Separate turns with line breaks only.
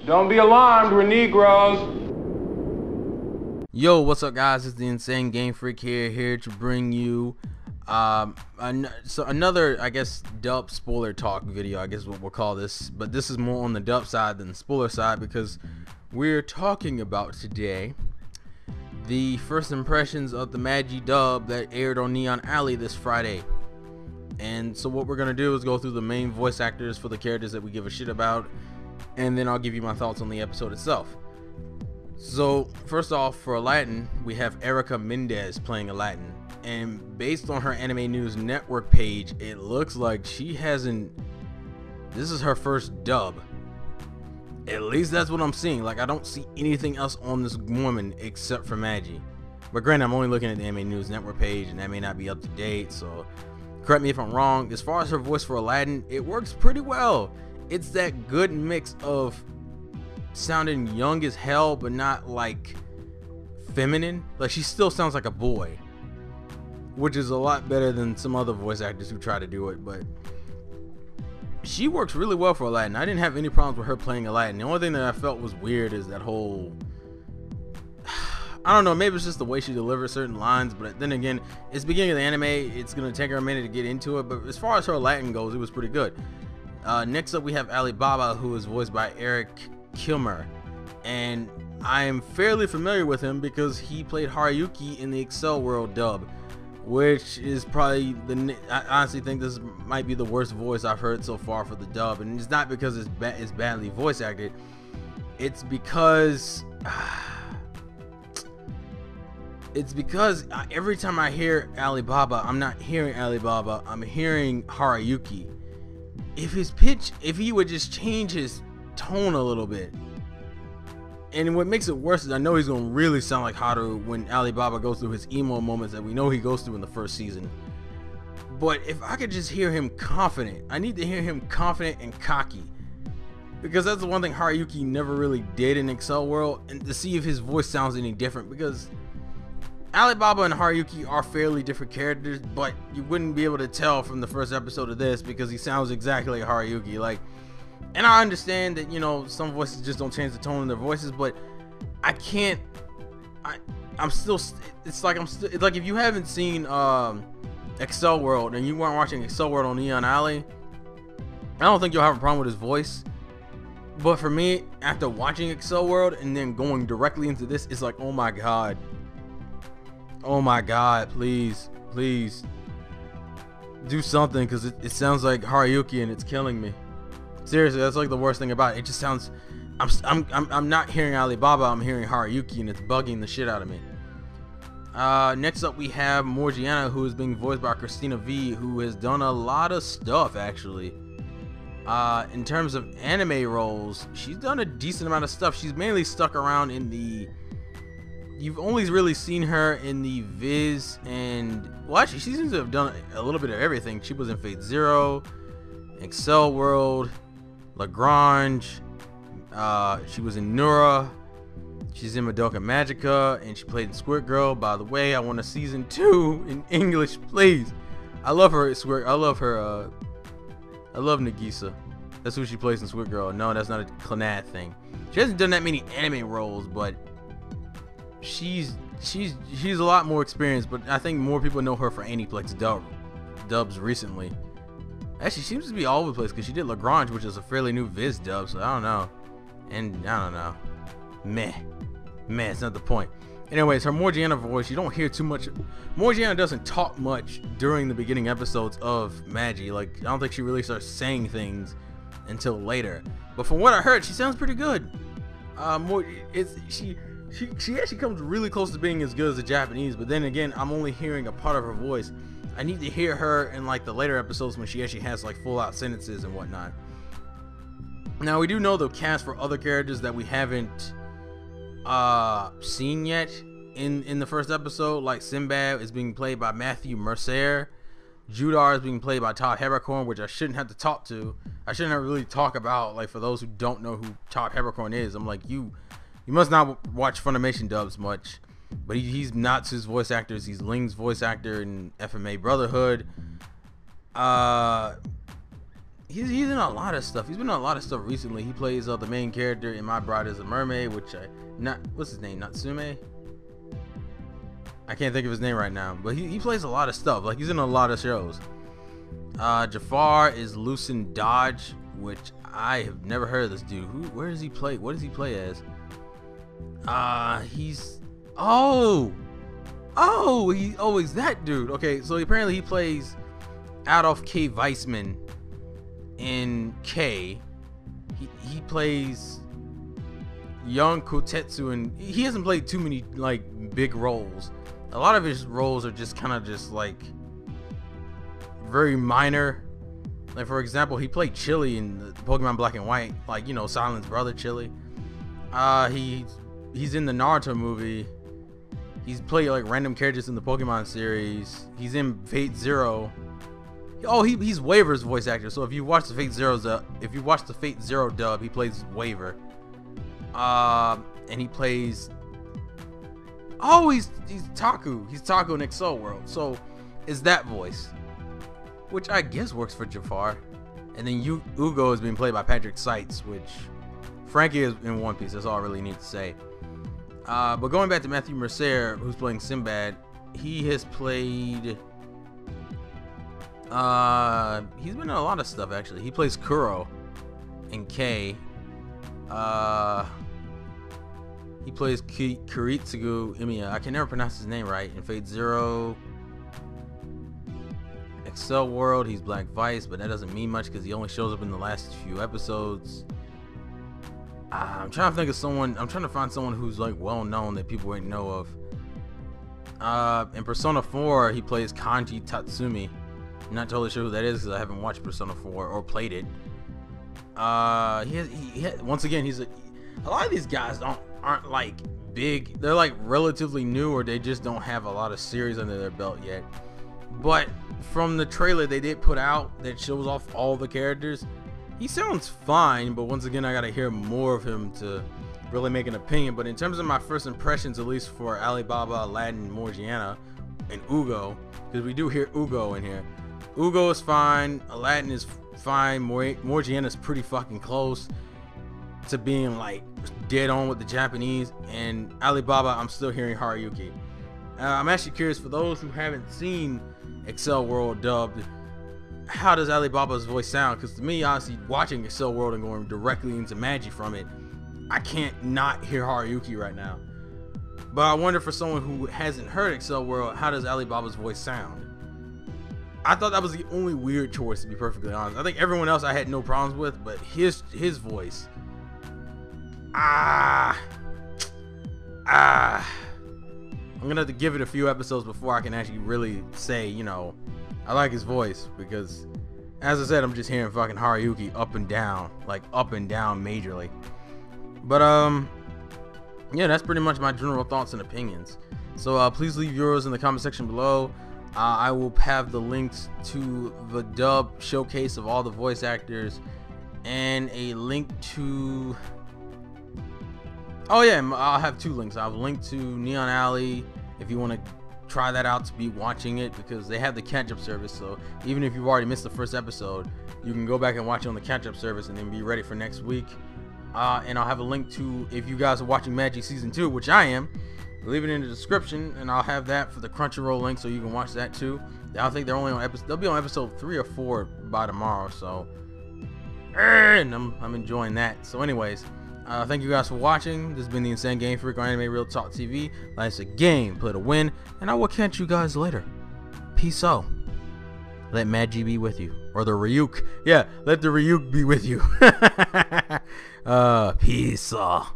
Don't be alarmed, we're Negroes.
Yo, what's up, guys? It's the Insane Game Freak here to bring you another, I guess, dub spoiler talk video, I guess what we'll call this. But this is more on the dub side than the spoiler side, because we're talking about today the first impressions of the Magi dub that aired on Neon Alley this Friday. And so what we're gonna do is go through the main voice actors for the characters that we give a shit about, and then I'll give you my thoughts on the episode itself. So first off, for Aladdin, we have Erica Mendez playing Aladdin, and based on her Anime News Network page, it looks like this is her first dub. At least that's what I'm seeing. Like, I don't see anything else on this woman except for Magi. But granted, I'm only looking at the Anime News Network page, and that may not be up to date, so correct me if I'm wrong. As far as her voice for Aladdin, it works pretty well. It's that good mix of sounding young as hell, but not like feminine. Like, she still sounds like a boy, which is a lot better than some other voice actors who try to do it. But she works really well for Aladdin. I didn't have any problems with her playing Aladdin. The only thing that I felt was weird is that whole, I don't know, maybe it's just the way she delivers certain lines, but then again, it's the beginning of the anime. It's gonna take her a minute to get into it, but as far as her Aladdin goes, it was pretty good. Next up, we have Alibaba, who is voiced by Eric Kilmer, and I am fairly familiar with him because he played Haruyuki in the Excel World dub, which is probably I honestly think this might be the worst voice I've heard so far for the dub. And it's not because it's badly voice acted, it's because every time I hear Alibaba, I'm not hearing Alibaba, I'm hearing Haruyuki. If he would just change his tone a little bit. And what makes it worse is I know he's gonna really sound like Haru when Alibaba goes through his emo moments that we know he goes through in the first season. But if I could just hear him confident, I need to hear him confident and cocky, because that's the one thing Haruyuki never really did in Excel World, and to see if his voice sounds any different, because Alibaba and Haruyuki are fairly different characters, but you wouldn't be able to tell from the first episode of this because he sounds exactly like Haruyuki. Like, and I understand that, you know, some voices just don't change the tone of their voices, but I'm still, it's like if you haven't seen Excel World and you weren't watching Excel World on Neon Alley, I don't think you'll have a problem with his voice. But for me, after watching Excel World and then going directly into this, it's like, oh my god, please do something, because it sounds like Haruyuki and it's killing me. Seriously, that's like the worst thing about it. It just sounds, I'm not hearing Alibaba, I'm hearing Haruyuki, and it's bugging the shit out of me. Next up, we have Morgiana, who is being voiced by Christina V, who has done a lot of stuff actually. In terms of anime roles, she's done a decent amount of stuff. She's mainly stuck around in the, you've only really seen her in the Viz, and well, actually she seems to have done a little bit of everything. She was in Fate Zero, Excel World, Lagrange, she was in Nura, she's in Madoka Magica, and she played in Squirt Girl. By the way, I want a season 2 in English, please. I love her at Squirt. I love Nagisa. That's who she plays in Squirt Girl. No, that's not a Clannad thing. She hasn't done that many anime roles, but she's a lot more experienced. But I think more people know her for Aniplex dubs recently. Actually, she seems to be all over the place, because she did Lagrange, which is a fairly new Viz dub, so I don't know. And I don't know. Meh, it's not the point. Anyways, her Morgiana voice, you don't hear too much. Morgiana doesn't talk much during the beginning episodes of Magi. Like, I don't think she really starts saying things until later. But from what I heard, she sounds pretty good. She actually comes really close to being as good as the Japanese, but then again, I'm only hearing a part of her voice. I need to hear her in like the later episodes when she actually has like full out sentences and whatnot. Now, we do know the cast for other characters that we haven't seen yet in the first episode. Like, Sinbad is being played by Matthew Mercier. Judar is being played by Todd Hebercorn, which I shouldn't have to talk to. I shouldn't have really talk about, like, for those who don't know who Todd Hebercorn is. I'm like, you must not watch Funimation dubs much. But he's Natsu's voice actor. He's Ling's voice actor in FMA Brotherhood. he's in a lot of stuff. He's been in a lot of stuff recently. He plays the main character in My Bride is a Mermaid, which what's his name? Natsume? I can't think of his name right now, but he plays a lot of stuff. Like, he's in a lot of shows. Jafar is Lucen Dodge, which I have never heard of this dude. Where does he play? What does he play as? He's he's that dude. Okay, so apparently he plays Adolf K. Weissman in K. He plays young Kotetsu, and he hasn't played too many like big roles. A lot of his roles are just kind of just like very minor. Like, for example, he played Chili in the Pokemon Black and White, like, you know, Silent's brother Chili. He's in the Naruto movie. He's played like random characters in the Pokemon series. He's in Fate Zero. He's Waver's voice actor. So if you watch the Fate Zero dub, he plays Waver. And he plays. He's Taku. He's Taku in Excel World. So is that voice, which I guess works for Jafar. And then Ugo is being played by Patrick Seitz, which Frankie is in One Piece. That's all I really need to say. But going back to Matthew Mercier, who's playing Sinbad, he has played. He's been in a lot of stuff actually. He plays Kuro in K. He plays Kiritsugu Imiya. I can never pronounce his name right. In Fate Zero, Excel World, he's Black Vice, but that doesn't mean much because he only shows up in the last few episodes. I'm trying to think of someone. I'm trying to find someone who's like well known that people wouldn't know of. In Persona 4, he plays Kanji Tatsumi. I'm not totally sure who that is because I haven't watched Persona 4 or played it. Once again, a lot of these guys aren't like big. They're like relatively new, or they just don't have a lot of series under their belt yet. But from the trailer they did put out that shows off all the characters, he sounds fine, but once again I gotta hear more of him to really make an opinion. But in terms of my first impressions, at least for Alibaba, Aladdin, Morgiana, and Ugo, because we do hear Ugo in here, Ugo is fine, Aladdin is fine, Morgiana is pretty fucking close to being like dead on with the Japanese, and Alibaba I'm still hearing Haruyuki. I'm actually curious, for those who haven't seen Excel World dubbed, how does Alibaba's voice sound? Because to me, honestly, watching Excel World and going directly into Magi from it, I can't not hear Haruyuki right now. But I wonder, for someone who hasn't heard Excel World, how does Alibaba's voice sound? I thought that was the only weird choice, to be perfectly honest. I think everyone else I had no problems with, but his voice. I'm gonna have to give it a few episodes before I can actually really say, you know, I like his voice, because as I said, I'm just hearing fucking Haruyuki up and down, like up and down majorly. But yeah, that's pretty much my general thoughts and opinions. So please leave yours in the comment section below. I will have the links to the dub showcase of all the voice actors, and a link to, oh yeah, I'll have two links. I'll have a link to Neon Alley if you want to try that out to be watching it, because they have the catch-up service. So even if you've already missed the first episode, you can go back and watch it on the catch-up service and then be ready for next week. And I'll have a link to, if you guys are watching Magi Season 2, which I am, leave it in the description, and I'll have that for the Crunchyroll link so you can watch that too. I think they're only on they'll be on episode 3 or 4 by tomorrow, so and I'm enjoying that. So anyways, thank you guys for watching. This has been the Insane Game Freak on Anime Real Talk TV. Life's a game, play to win, and I will catch you guys later. Peace out. Let Magi be with you, or the Ryuk. Yeah, let the Ryuk be with you. Peace out.